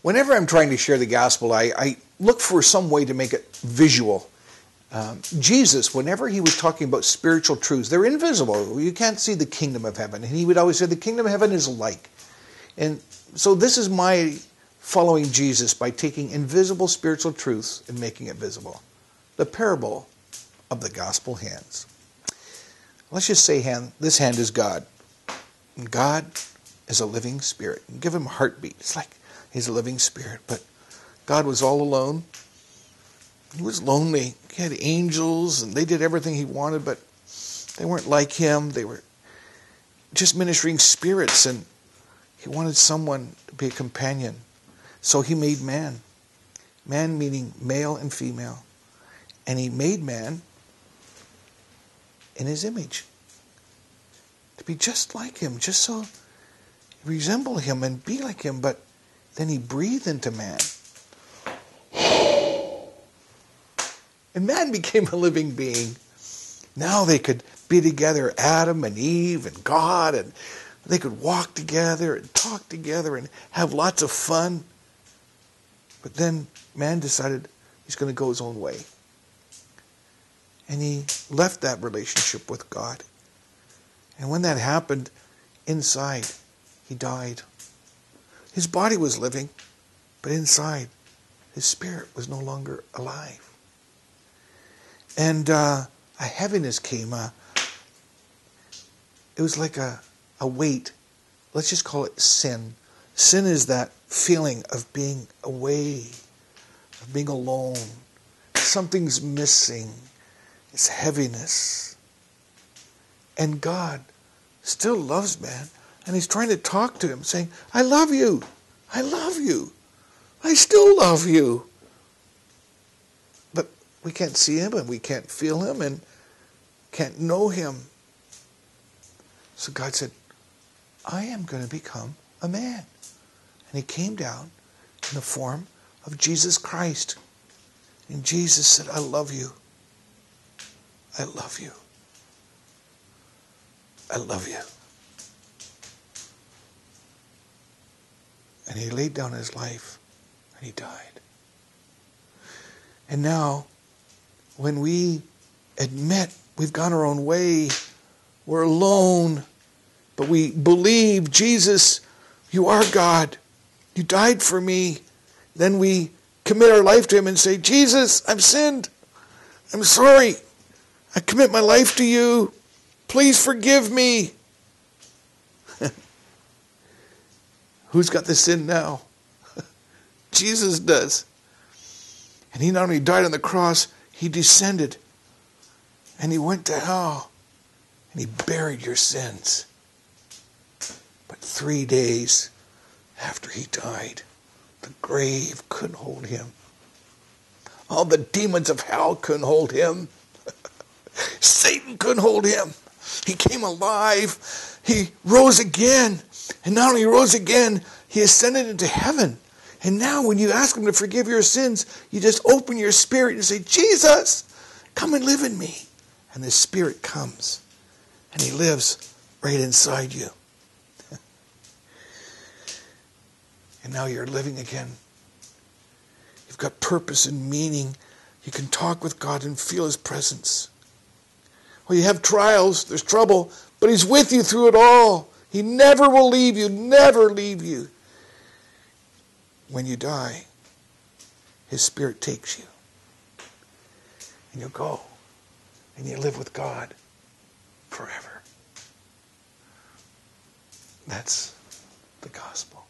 Whenever I'm trying to share the gospel, I look for some way to make it visual. Jesus, whenever he was talking about spiritual truths, they're invisible. You can't see the kingdom of heaven. And he would always say, the kingdom of heaven is like. And so this is my following Jesus by taking invisible spiritual truths and making it visible. The parable of the gospel hands. Let's just say this hand is God. And God is a living spirit. And give him a heartbeat. It's like he's a living spirit. But God was all alone. He was lonely. He had angels and they did everything he wanted, but they weren't like him. They were just ministering spirits, and he wanted someone to be a companion. So he made man. Man meaning male and female. And he made man in his image. To be just like him, just so resemble him and be like him. But then he breathed into man. And man became a living being. Now they could be together, Adam and Eve and God, and they could walk together and talk together and have lots of fun. But then man decided he's going to go his own way. And he left that relationship with God. And when that happened, inside, he died. His body was living, but inside, his spirit was no longer alive. And a heaviness came. It was like a weight. Let's just call it sin. Sin is that feeling of being away, of being alone. Something's missing. It's heaviness. And God still loves man. And he's trying to talk to him, saying, I love you. I love you. I still love you. But we can't see him and we can't feel him and can't know him. So God said, I am going to become a man. And he came down in the form of Jesus Christ. And Jesus said, I love you. I love you. I love you. And he laid down his life and he died. And now, when we admit we've gone our own way, we're alone, but we believe, Jesus, you are God. You died for me. Then we commit our life to him and say, Jesus, I've sinned. I'm sorry. I commit my life to you. Please forgive me. Who's got the sin now? Jesus does. And he not only died on the cross, he descended. And he went to hell. And he buried your sins. But 3 days after he died, the grave couldn't hold him. All the demons of hell couldn't hold him. Satan couldn't hold him. He came alive. He rose again. And not only rose again, he ascended into heaven. And now when you ask him to forgive your sins, you just open your spirit and say, Jesus, come and live in me. And the Spirit comes. And he lives right inside you. And now you're living again. You've got purpose and meaning. You can talk with God and feel his presence. Well, you have trials, there's trouble, but he's with you through it all. He never will leave you, never leave you. When you die, his Spirit takes you. And you go. And you live with God forever. That's the gospel.